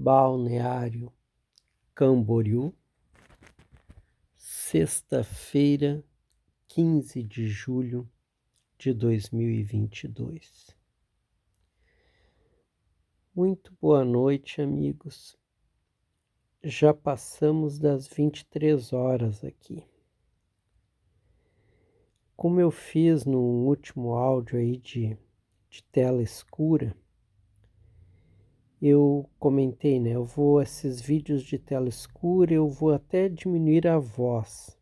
Balneário Camboriú, sexta-feira, 15 de julho de 2022. Muito boa noite, amigos. Já passamos das 23 horas aqui. Como eu fiz no último áudio aí de tela escura, eu comentei, né? Esses vídeos de tela escura, eu vou até diminuir a voz.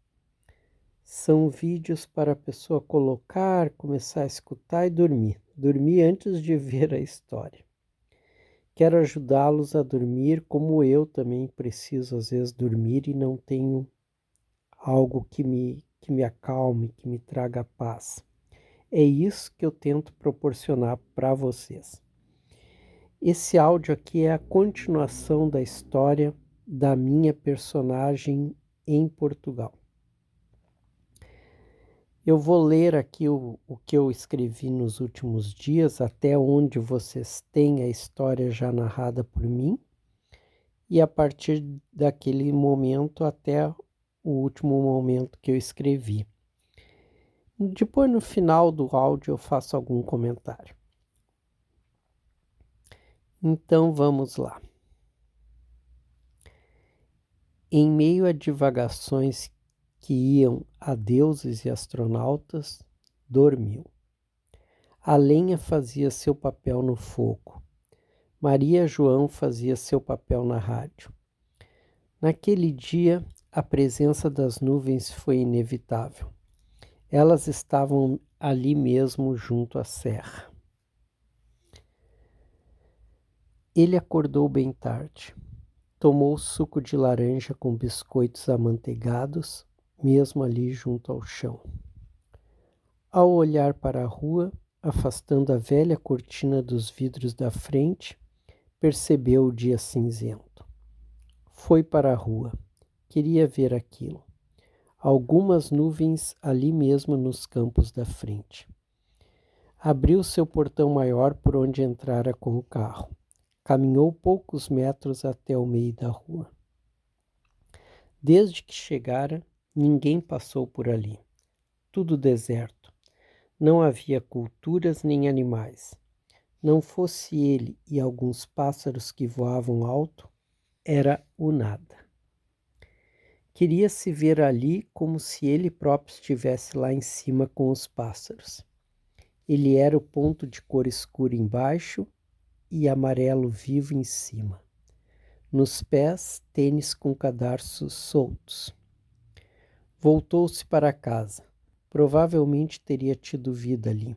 São vídeos para a pessoa colocar, começar a escutar e dormir. Dormir antes de ver a história. Quero ajudá-los a dormir, como eu também preciso às vezes dormir e não tenho algo que me acalme, que me traga paz. É isso que eu tento proporcionar para vocês. Esse áudio aqui é a continuação da história da minha personagem em Portugal. Eu vou ler aqui o que eu escrevi nos últimos dias, até onde vocês têm a história já narrada por mim, e a partir daquele momento até o último momento que eu escrevi. Depois, no final do áudio, eu faço algum comentário. Então, vamos lá. Em meio a divagações que iam a deuses e astronautas, dormiu. A lenha fazia seu papel no fogo. Maria João fazia seu papel na rádio. Naquele dia, a presença das nuvens foi inevitável. Elas estavam ali mesmo junto à serra. Ele acordou bem tarde. Tomou suco de laranja com biscoitos amanteigados, mesmo ali junto ao chão. Ao olhar para a rua, afastando a velha cortina dos vidros da frente, percebeu o dia cinzento. Foi para a rua. Queria ver aquilo. Algumas nuvens ali mesmo nos campos da frente. Abriu seu portão maior por onde entrara com o carro. Caminhou poucos metros até o meio da rua. Desde que chegara, ninguém passou por ali. Tudo deserto. Não havia culturas nem animais. Não fosse ele e alguns pássaros que voavam alto, era o nada. Queria se ver ali como se ele próprio estivesse lá em cima com os pássaros. Ele era o ponto de cor escura embaixo e amarelo vivo em cima. Nos pés, tênis com cadarços soltos. Voltou-se para casa. Provavelmente teria tido vida ali.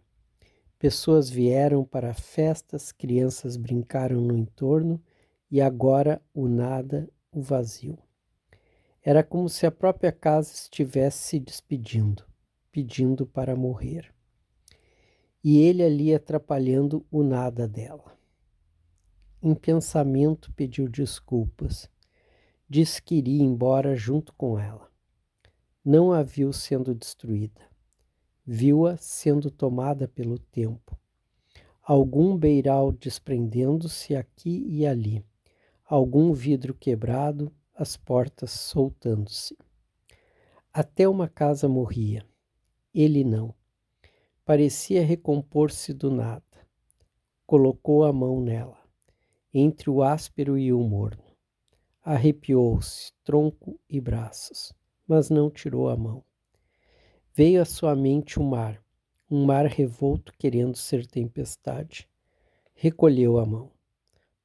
Pessoas vieram para festas, crianças brincaram no entorno e agora o nada, o vazio. Era como se a própria casa estivesse se despedindo, pedindo para morrer. E ele ali atrapalhando o nada dela. Em pensamento pediu desculpas. Disse que iria embora junto com ela. Não a viu sendo destruída. Viu-a sendo tomada pelo tempo. Algum beiral desprendendo-se aqui e ali. Algum vidro quebrado, as portas soltando-se. Até uma casa morria. Ele não. Parecia recompor-se do nada. Colocou a mão nela, entre o áspero e o morno. Arrepiou-se, tronco e braços, mas não tirou a mão. Veio à sua mente um mar revolto querendo ser tempestade. Recolheu a mão.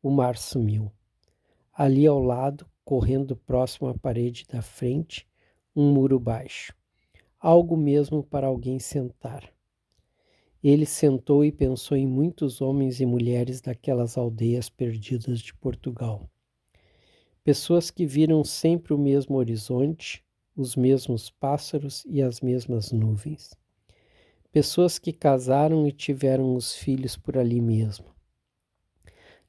O mar sumiu. Ali ao lado, correndo próximo à parede da frente, um muro baixo. Algo mesmo para alguém sentar. Ele sentou e pensou em muitos homens e mulheres daquelas aldeias perdidas de Portugal. Pessoas que viram sempre o mesmo horizonte, os mesmos pássaros e as mesmas nuvens. Pessoas que casaram e tiveram os filhos por ali mesmo.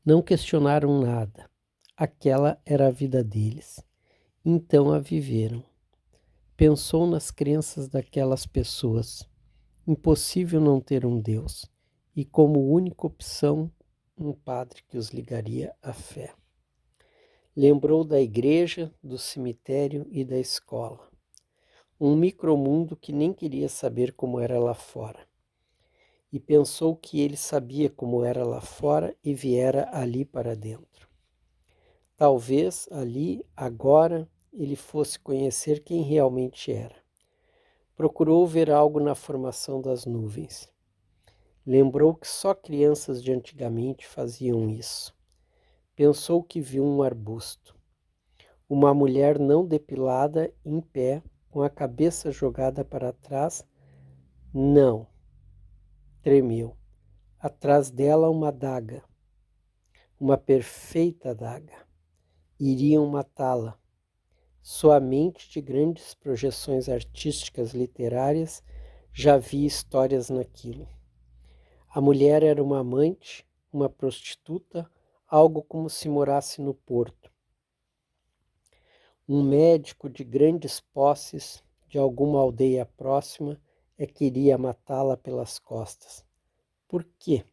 Não questionaram nada. Aquela era a vida deles. Então a viveram. Pensou nas crenças daquelas pessoas. Impossível não ter um Deus. E como única opção, um padre que os ligaria à fé. Lembrou da igreja, do cemitério e da escola. Um micromundo que nem queria saber como era lá fora. E pensou que ele sabia como era lá fora e viera ali para dentro. Talvez ali, agora, ele fosse conhecer quem realmente era. Procurou ver algo na formação das nuvens. Lembrou que só crianças de antigamente faziam isso. Pensou que viu um arbusto. Uma mulher não depilada, em pé, com a cabeça jogada para trás. Não. Tremeu. Atrás dela uma adaga. Uma perfeita adaga. Iriam matá-la. Sua mente de grandes projeções artísticas literárias já via histórias naquilo. A mulher era uma amante, uma prostituta, algo como se morasse no porto. Um médico de grandes posses de alguma aldeia próxima queria matá-la pelas costas. Por quê?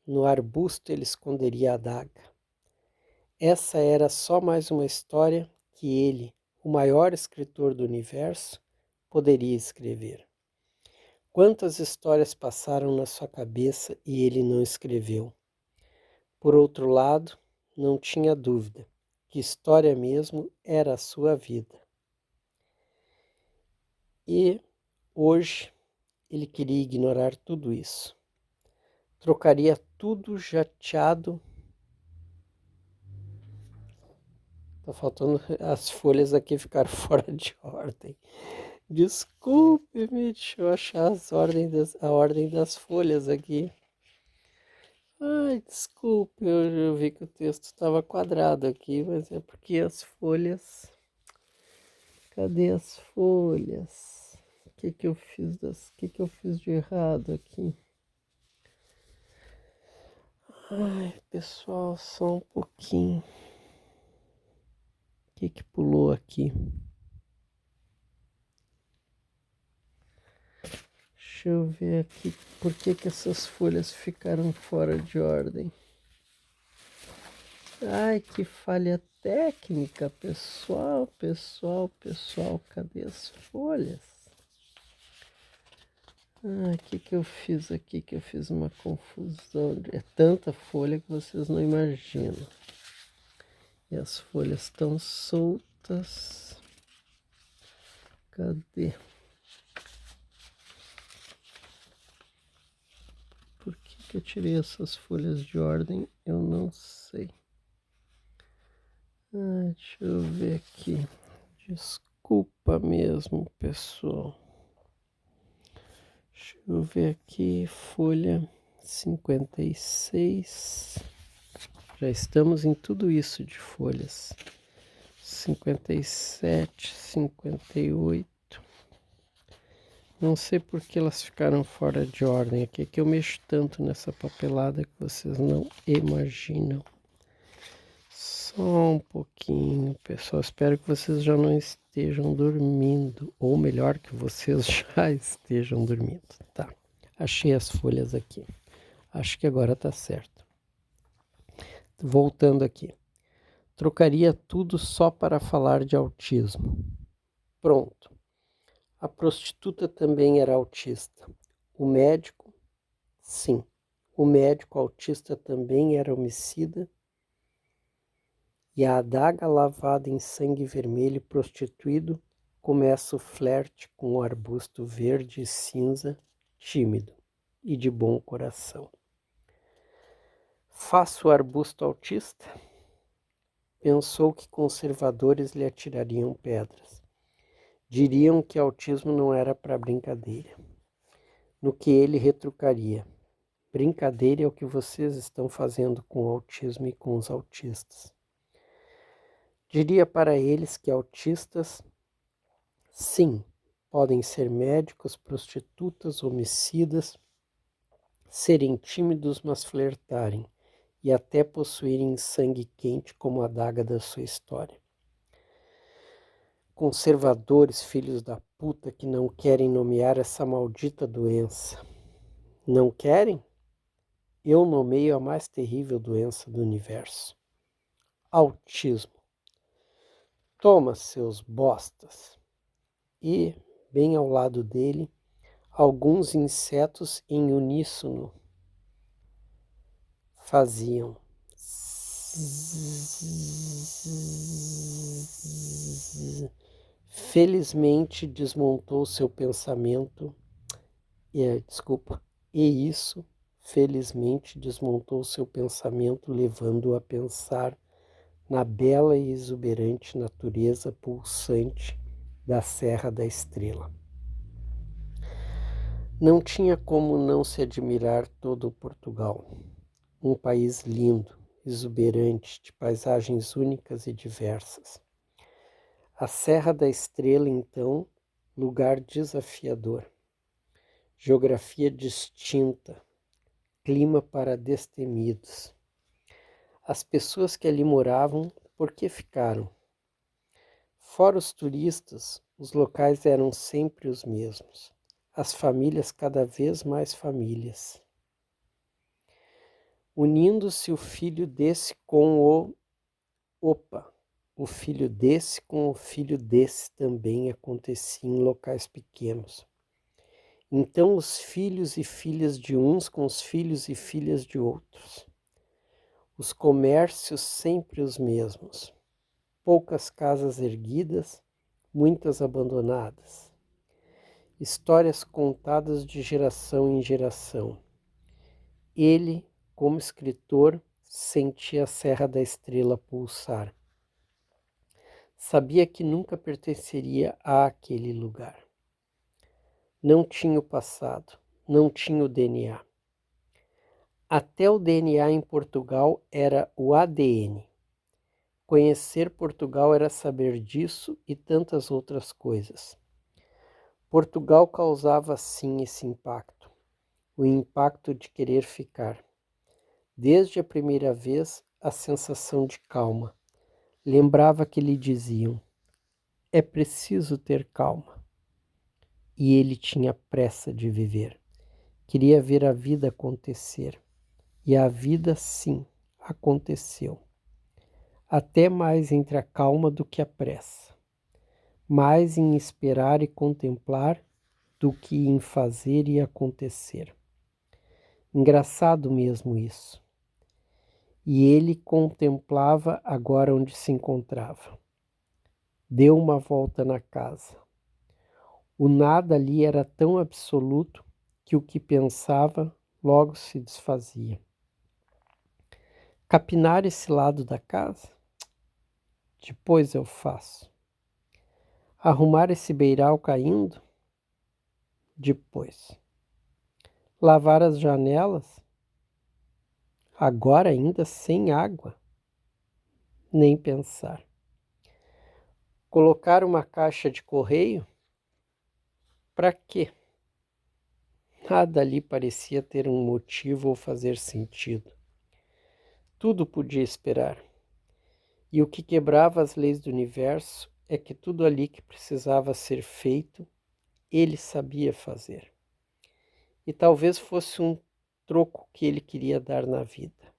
No arbusto ele esconderia a adaga. Essa era só mais uma história que ele, o maior escritor do universo, poderia escrever. Quantas histórias passaram na sua cabeça e ele não escreveu? Por outro lado, não tinha dúvida que história mesmo era a sua vida. E hoje ele queria ignorar tudo isso. Trocaria tudo jateado. Tá faltando as folhas aqui ficar fora de ordem. Desculpe-me, deixa eu achar a ordem das folhas aqui. Ai, desculpe, eu vi que o texto estava quadrado aqui, mas é porque as folhas... Cadê as folhas? O que eu fiz de errado aqui? Ai, pessoal, só um pouquinho. O que pulou aqui? Deixa eu ver aqui por que essas folhas ficaram fora de ordem. Ai, que falha técnica, pessoal, cadê as folhas? Ah, o que eu fiz aqui? Que eu fiz uma confusão. É tanta folha que vocês não imaginam. E as folhas estão soltas. Cadê? Por que eu tirei essas folhas de ordem? Eu não sei. Deixa eu ver aqui. Desculpa mesmo, pessoal. Deixa eu ver aqui. Folha 56. Já estamos em tudo isso de folhas. 57, 58. Não sei por que elas ficaram fora de ordem aqui, que eu mexo tanto nessa papelada que vocês não imaginam. Só um pouquinho, pessoal. Espero que vocês já não estejam dormindo, ou melhor, que vocês já estejam dormindo. Tá, achei as folhas aqui. Acho que agora tá certo. Voltando aqui. Trocaria tudo só para falar de autismo. Pronto. A prostituta também era autista. O médico, sim. O médico autista também era homicida. E a adaga lavada em sangue vermelho prostituído começa o flerte com o arbusto verde e cinza, tímido e de bom coração. Faça o arbusto autista? Pensou que conservadores lhe atirariam pedras. Diriam que autismo não era para brincadeira. No que ele retrucaria: brincadeira é o que vocês estão fazendo com o autismo e com os autistas. Diria para eles que autistas, sim, podem ser médicos, prostitutas, homicidas, serem tímidos, mas flertarem, e até possuírem sangue quente como a adaga da sua história. Conservadores, filhos da puta, que não querem nomear essa maldita doença. Não querem? Eu nomeio a mais terrível doença do universo. autismo. Toma, seus bostas. E, bem ao lado dele, alguns insetos em uníssono faziam. Felizmente desmontou seu pensamento. E isso, felizmente, desmontou seu pensamento, levando-o a pensar na bela e exuberante natureza pulsante da Serra da Estrela. Não tinha como não se admirar todo o Portugal, um país lindo, exuberante, de paisagens únicas e diversas. A Serra da Estrela, então, lugar desafiador, geografia distinta, clima para destemidos. As pessoas que ali moravam, por que ficaram? Fora os turistas, os locais eram sempre os mesmos. As famílias cada vez mais famílias. Unindo-se o filho desse com o... o filho desse com o filho desse também acontecia em locais pequenos. Então os filhos e filhas de uns com os filhos e filhas de outros. Os comércios sempre os mesmos. Poucas casas erguidas, muitas abandonadas. Histórias contadas de geração em geração. Ele, como escritor, sentia a Serra da Estrela pulsar. Sabia que nunca pertenceria àquele lugar. Não tinha o passado, não tinha o DNA. Até o DNA em Portugal era o ADN. Conhecer Portugal era saber disso e tantas outras coisas. Portugal causava sim esse impacto, o impacto de querer ficar. Desde a primeira vez, a sensação de calma. Lembrava que lhe diziam, é preciso ter calma. E ele tinha pressa de viver. Queria ver a vida acontecer. E a vida, sim, aconteceu. Até mais entre a calma do que a pressa. Mais em esperar e contemplar do que em fazer e acontecer. Engraçado mesmo isso. E ele contemplava agora onde se encontrava. Deu uma volta na casa. O nada ali era tão absoluto que o que pensava logo se desfazia. Capinar esse lado da casa? Depois eu faço. Arrumar esse beiral caindo? Depois. Lavar as janelas? Agora ainda sem água? Nem pensar. Colocar uma caixa de correio? Para quê? Nada ali parecia ter um motivo ou fazer sentido. Tudo podia esperar. E o que quebrava as leis do universo é que tudo ali que precisava ser feito, ele sabia fazer. E talvez fosse um troco que ele queria dar na vida.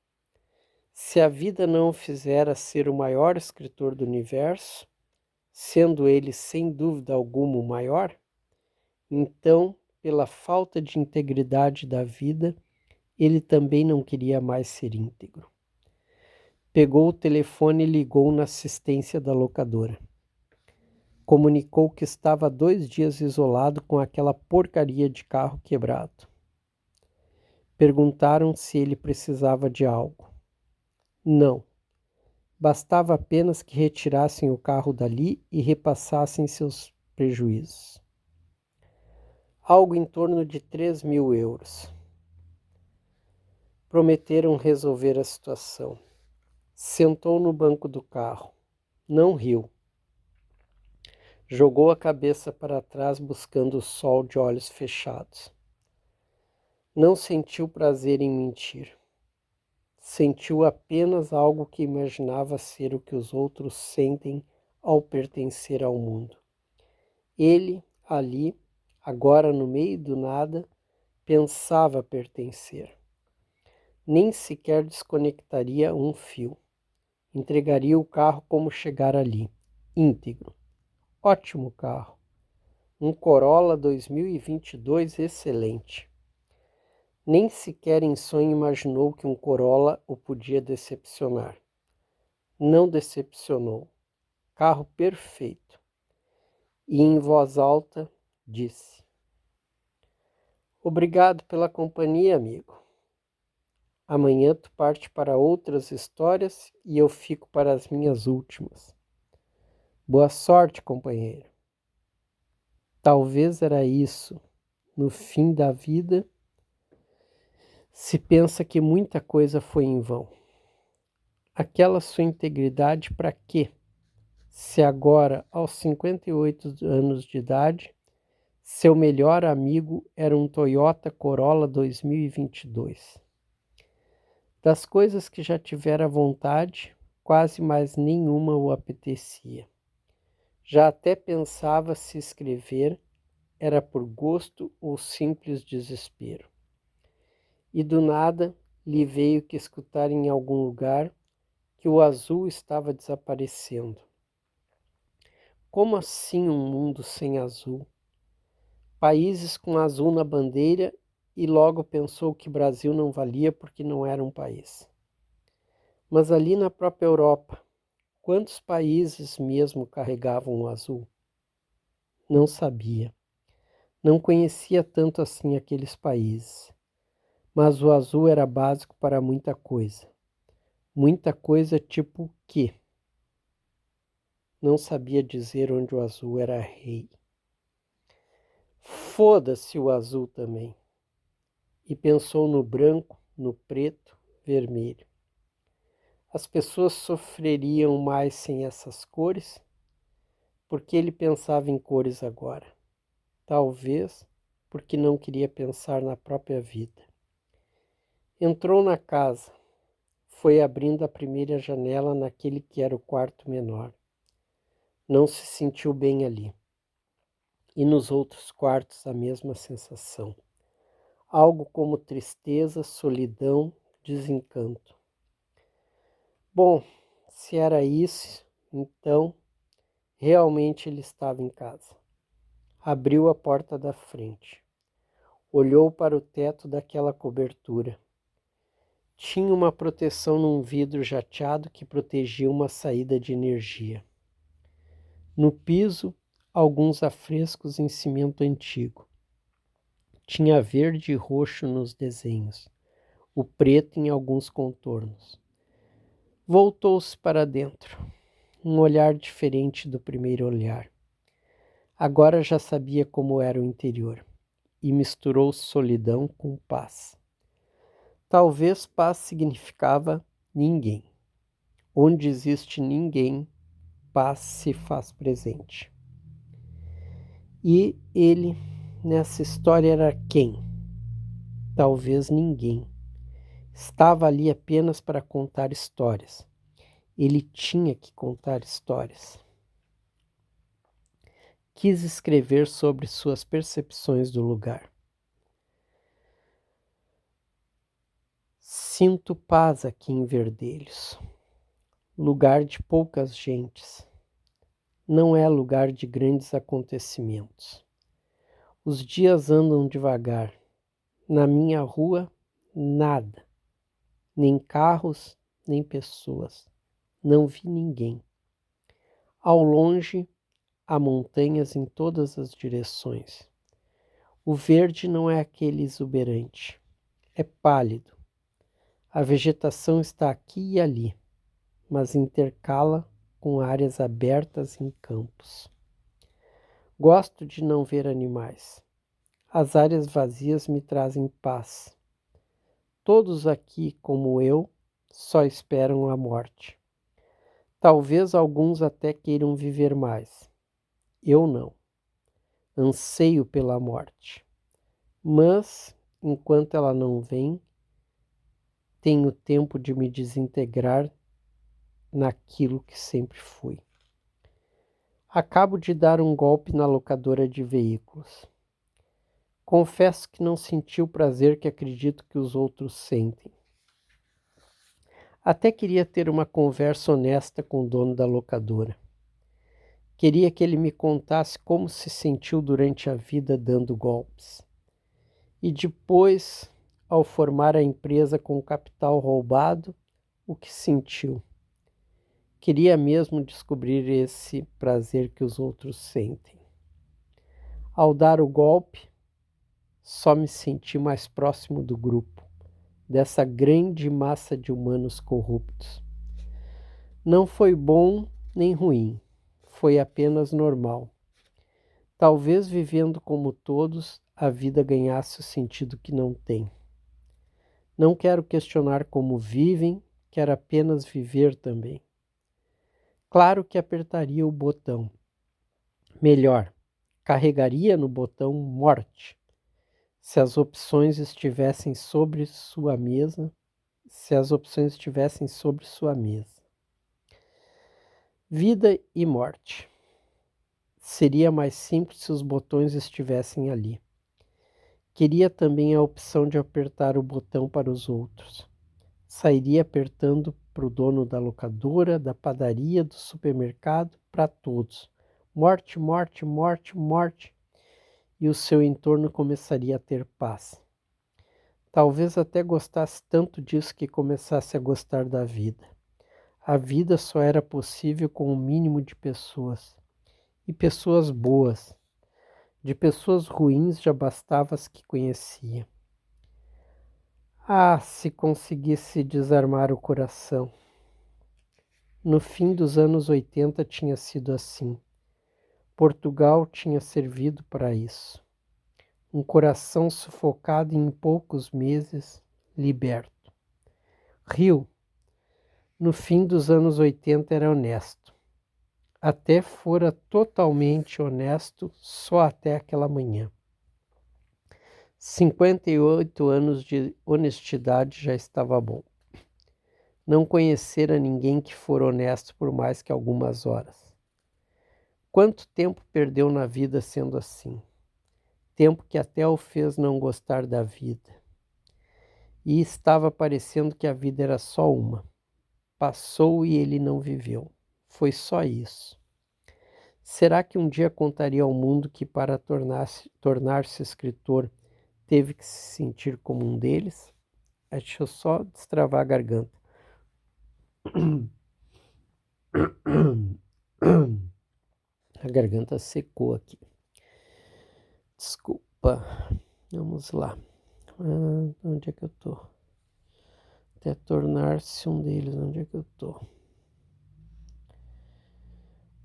Se a vida não o fizera ser o maior escritor do universo, sendo ele sem dúvida alguma o maior, então, pela falta de integridade da vida, ele também não queria mais ser íntegro. Pegou o telefone e ligou na assistência da locadora. Comunicou que estava há 2 dias isolado com aquela porcaria de carro quebrado. Perguntaram se ele precisava de algo. Não. Bastava apenas que retirassem o carro dali e repassassem seus prejuízos. Algo em torno de 3.000 euros. Prometeram resolver a situação. Sentou no banco do carro. Não riu. Jogou a cabeça para trás buscando o sol de olhos fechados. Não sentiu prazer em mentir. Sentiu apenas algo que imaginava ser o que os outros sentem ao pertencer ao mundo. Ele, ali, agora no meio do nada, pensava pertencer. Nem sequer desconectaria um fio. Entregaria o carro como chegar ali, íntegro. Ótimo carro. Um Corolla 2022 excelente. Nem sequer em sonho imaginou que um Corolla o podia decepcionar. Não decepcionou. Carro perfeito. E em voz alta disse: Obrigado pela companhia, amigo. Amanhã tu parte para outras histórias e eu fico para as minhas últimas. Boa sorte, companheiro. Talvez era isso. No fim da vida, se pensa que muita coisa foi em vão. Aquela sua integridade para quê? Se agora, aos 58 anos de idade, seu melhor amigo era um Toyota Corolla 2022. Das coisas que já tivera vontade, quase mais nenhuma o apetecia. Já até pensava se escrever era por gosto ou simples desespero. E do nada lhe veio que escutar em algum lugar que o azul estava desaparecendo. Como assim um mundo sem azul? Países com azul na bandeira e logo pensou que Brasil não valia porque não era um país. Mas ali na própria Europa, quantos países mesmo carregavam o azul? Não sabia. Não conhecia tanto assim aqueles países. Mas o azul era básico para muita coisa. Muita coisa tipo que? Não sabia dizer onde o azul era rei. Foda-se o azul também. E pensou no branco, no preto, vermelho. As pessoas sofreriam mais sem essas cores? Porque ele pensava em cores agora. Talvez porque não queria pensar na própria vida. Entrou na casa. Foi abrindo a primeira janela naquele que era o quarto menor. Não se sentiu bem ali. E nos outros quartos a mesma sensação. Algo como tristeza, solidão, desencanto. Bom, se era isso, então realmente ele estava em casa. Abriu a porta da frente. Olhou para o teto daquela cobertura. Tinha uma proteção num vidro jateado que protegia uma saída de energia. No piso, alguns afrescos em cimento antigo. Tinha verde e roxo nos desenhos, o preto em alguns contornos. Voltou-se para dentro, um olhar diferente do primeiro olhar. Agora já sabia como era o interior, e misturou solidão com paz. Talvez paz significava ninguém. Onde existe ninguém, paz se faz presente. E ele, nessa história, era quem? Talvez ninguém. Estava ali apenas para contar histórias. Ele tinha que contar histórias. Quis escrever sobre suas percepções do lugar. Sinto paz aqui em Verdelhos. Lugar de poucas gentes. Não é lugar de grandes acontecimentos. Os dias andam devagar. Na minha rua, nada. Nem carros, nem pessoas. Não vi ninguém. Ao longe, há montanhas em todas as direções. O verde não é aquele exuberante. É pálido. A vegetação está aqui e ali, mas intercala com áreas abertas em campos. Gosto de não ver animais. As áreas vazias me trazem paz. Todos aqui, como eu, só esperam a morte. Talvez alguns até queiram viver mais. Eu não. Anseio pela morte. Mas, enquanto ela não vem, tenho tempo de me desintegrar naquilo que sempre fui. Acabo de dar um golpe na locadora de veículos. Confesso que não senti o prazer que acredito que os outros sentem. Até queria ter uma conversa honesta com o dono da locadora. Queria que ele me contasse como se sentiu durante a vida dando golpes. E depois, ao formar a empresa com o capital roubado, o que sentiu. Queria mesmo descobrir esse prazer que os outros sentem. Ao dar o golpe, só me senti mais próximo do grupo, dessa grande massa de humanos corruptos. Não foi bom nem ruim, foi apenas normal. Talvez vivendo como todos, a vida ganhasse o sentido que não tem. Não quero questionar como vivem, quero apenas viver também. Claro que apertaria o botão. Melhor, carregaria no botão morte. Se as opções estivessem sobre sua mesa, Vida e morte. Seria mais simples se os botões estivessem ali. Queria também a opção de apertar o botão para os outros. Sairia apertando para o dono da locadora, da padaria, do supermercado, para todos. Morte, morte, morte, morte. E o seu entorno começaria a ter paz. Talvez até gostasse tanto disso que começasse a gostar da vida. A vida só era possível com o mínimo de pessoas. E pessoas boas. De pessoas ruins já bastava as que conhecia. Ah, se conseguisse desarmar o coração. No fim dos anos 80 tinha sido assim. Portugal tinha servido para isso. Um coração sufocado em poucos meses, liberto. Rio, no fim dos anos 80 era honesto. Até fora totalmente honesto só até aquela manhã. 58 anos de honestidade já estava bom. Não conhecera ninguém que for honesto por mais que algumas horas. Quanto tempo perdeu na vida sendo assim? Tempo que até o fez não gostar da vida. E estava parecendo que a vida era só uma. Passou e ele não viveu. Foi só isso. Será que um dia contaria ao mundo que para tornar-se escritor teve que se sentir como um deles? Deixa eu só destravar a garganta. A garganta secou aqui. Desculpa. Vamos lá. Onde é que eu tô? Até tornar-se um deles. Onde é que eu tô?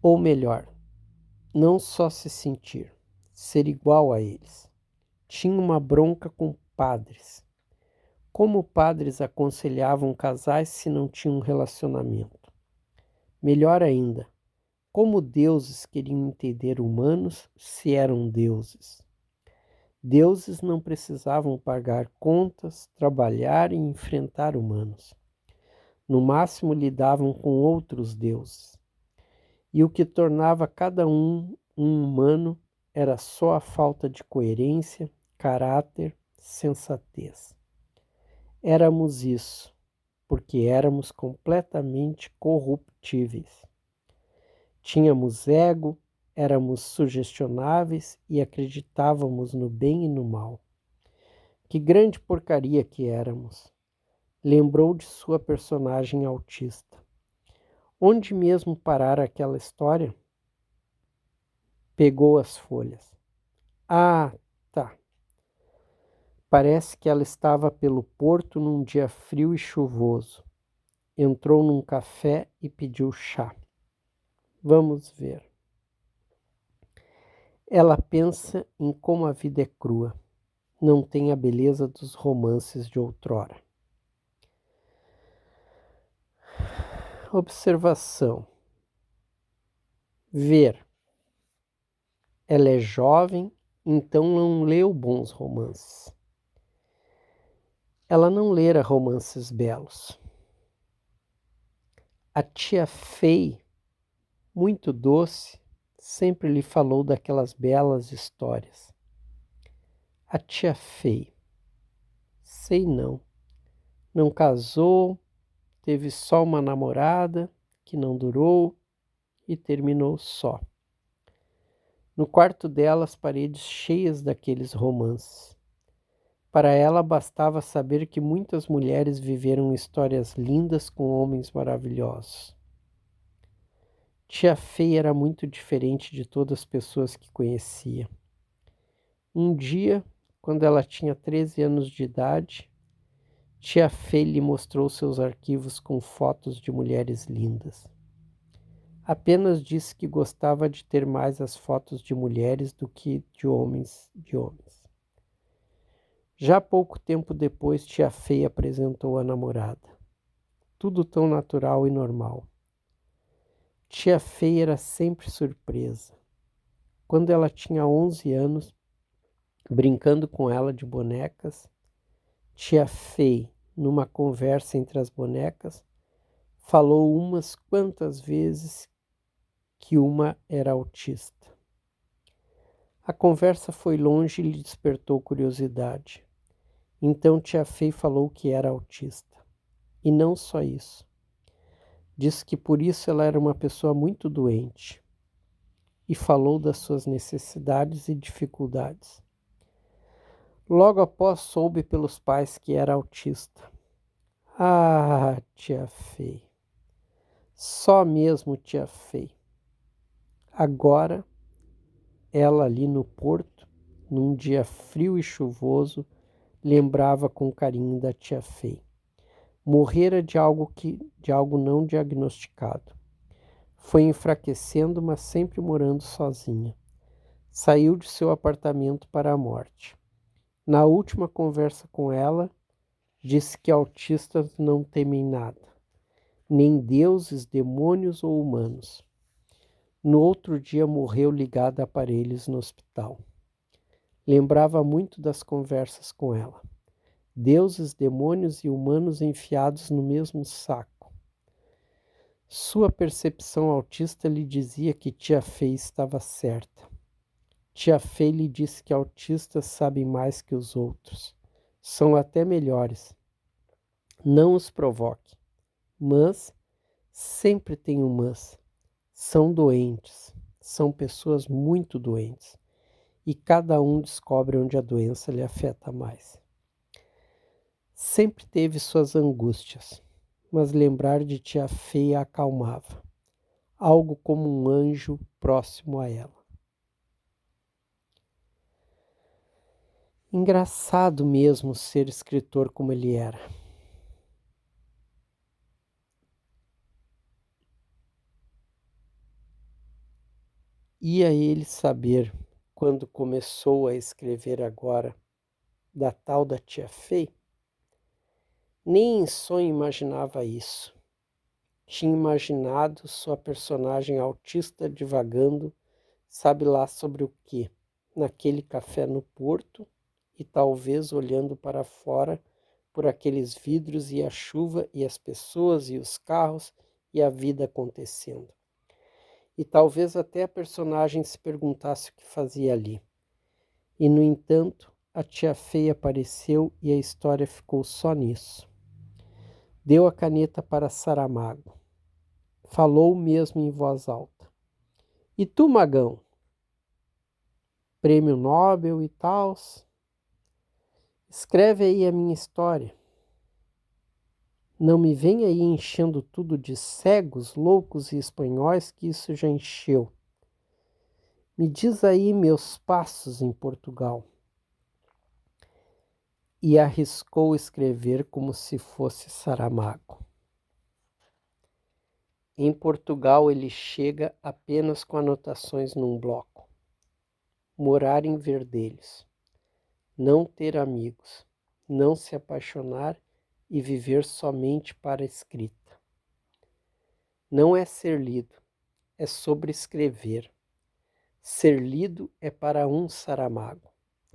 Ou melhor, não só se sentir, ser igual a eles. Tinha uma bronca com padres. Como padres aconselhavam casais se não tinham um relacionamento? Melhor ainda, como deuses queriam entender humanos se eram deuses? Deuses não precisavam pagar contas, trabalhar e enfrentar humanos. No máximo lidavam com outros deuses. E o que tornava cada um humano era só a falta de coerência, caráter, sensatez. Éramos isso, porque éramos completamente corruptíveis. Tínhamos ego, éramos sugestionáveis e acreditávamos no bem e no mal. Que grande porcaria que éramos! Lembrou de sua personagem autista. Onde mesmo parar aquela história? Pegou as folhas. Ah, tá. Parece que ela estava pelo porto num dia frio e chuvoso. Entrou num café e pediu chá. Vamos ver. Ela pensa em como a vida é crua. Não tem a beleza dos romances de outrora. Observação. Ver. Ela é jovem, então não leu bons romances. Ela não lera romances belos. A tia Fei, muito doce, sempre lhe falou daquelas belas histórias. A tia Fei. Sei não. Não casou, teve só uma namorada que não durou e terminou só. No quarto dela, as paredes cheias daqueles romances. Para ela bastava saber que muitas mulheres viveram histórias lindas com homens maravilhosos. Tia Fei era muito diferente de todas as pessoas que conhecia. Um dia, quando ela tinha 13 anos de idade, Tia Fei lhe mostrou seus arquivos com fotos de mulheres lindas. Apenas disse que gostava de ter mais as fotos de mulheres do que de homens. Já pouco tempo depois, Tia Fei apresentou a namorada. Tudo tão natural e normal. Tia Fei era sempre surpresa. Quando ela tinha 11 anos, brincando com ela de bonecas, Tia Fei, numa conversa entre as bonecas, falou umas quantas vezes que uma era autista. A conversa foi longe e lhe despertou curiosidade. Então Tia Fei falou que era autista. E não só isso. Disse que por isso ela era uma pessoa muito doente. E falou das suas necessidades e dificuldades. Logo após soube pelos pais que era autista. Ah, Tia Fei. Só mesmo Tia Fei. Agora, ela ali no porto, num dia frio e chuvoso, lembrava com carinho da Tia Fei. Morrera de algo não diagnosticado. Foi enfraquecendo, mas sempre morando sozinha. Saiu de seu apartamento para a morte. Na última conversa com ela, disse que autistas não temem nada, nem deuses, demônios ou humanos. No outro dia morreu ligada a aparelhos no hospital. Lembrava muito das conversas com ela. Deuses, demônios e humanos enfiados no mesmo saco. Sua percepção autista lhe dizia que Tia Fei estava certa. Tia Fei lhe disse que autistas sabem mais que os outros. São até melhores. Não os provoque. Mas, sempre tem um mas. São doentes. São pessoas muito doentes. E cada um descobre onde a doença lhe afeta mais. Sempre teve suas angústias, mas lembrar de Tia Fei a acalmava, algo como um anjo próximo a ela. Engraçado mesmo ser escritor como ele era. Ia ele saber, quando começou a escrever agora, da tal da Tia Fei? Nem em sonho imaginava isso. Tinha imaginado sua personagem autista divagando, sabe lá sobre o quê, naquele café no Porto e talvez olhando para fora por aqueles vidros e a chuva e as pessoas e os carros e a vida acontecendo. E talvez até a personagem se perguntasse o que fazia ali. E, no entanto, a Tia Fei apareceu e a história ficou só nisso. Deu a caneta para Saramago. Falou mesmo em voz alta. E tu, Magão? Prêmio Nobel e tal? Escreve aí a minha história. Não me vem aí enchendo tudo de cegos, loucos e espanhóis, que isso já encheu. Me diz aí meus passos em Portugal. E arriscou escrever como se fosse Saramago. Em Portugal ele chega apenas com anotações num bloco. Morar em Verdelhos. Não ter amigos. Não se apaixonar e viver somente para a escrita. Não é ser lido, é sobre escrever. Ser lido é para um Saramago.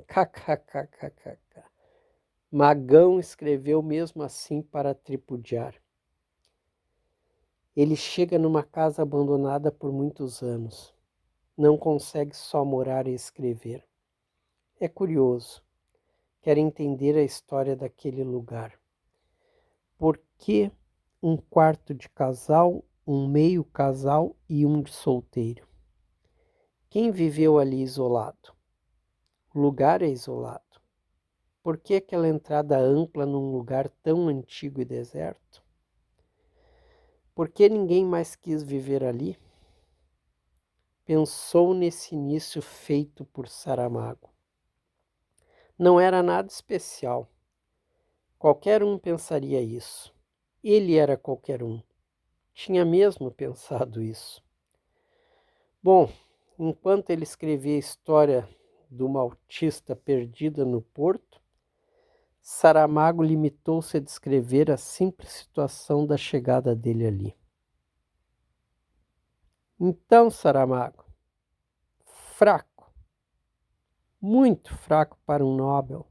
KKKKK. Magão escreveu mesmo assim para tripudiar. Ele chega numa casa abandonada por muitos anos. Não consegue só morar e escrever. É curioso. Quer entender a história daquele lugar. Por que um quarto de casal, um meio casal e um de solteiro. Quem viveu ali isolado? O lugar é isolado. Por que aquela entrada ampla num lugar tão antigo e deserto? Por que ninguém mais quis viver ali? Pensou nesse início feito por Saramago. Não era nada especial. Qualquer um pensaria isso. Ele era qualquer um. Tinha mesmo pensado isso. Bom, enquanto ele escrevia a história de uma autista perdida no porto, Saramago limitou-se a descrever a simples situação da chegada dele ali. Então, Saramago, fraco, muito fraco para um Nobel.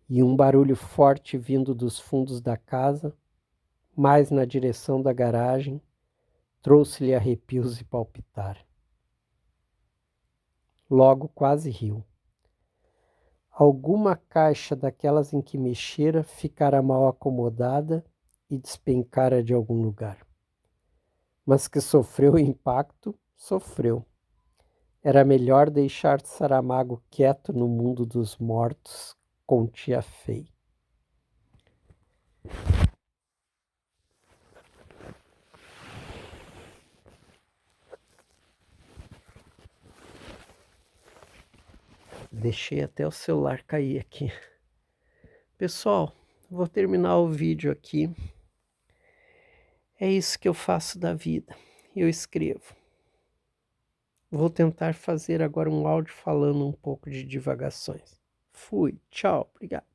E um barulho forte vindo dos fundos da casa, mais na direção da garagem, trouxe-lhe arrepios e palpitar. Logo quase riu. Alguma caixa daquelas em que mexera ficara mal acomodada e despencara de algum lugar. Mas que sofreu o impacto, sofreu. Era melhor deixar Saramago quieto no mundo dos mortos com tia Fei. Deixei até o celular cair aqui. Pessoal, vou terminar o vídeo aqui. É isso que eu faço da vida. Eu escrevo. Vou tentar fazer agora um áudio falando um pouco de divagações. Fui, tchau, obrigado.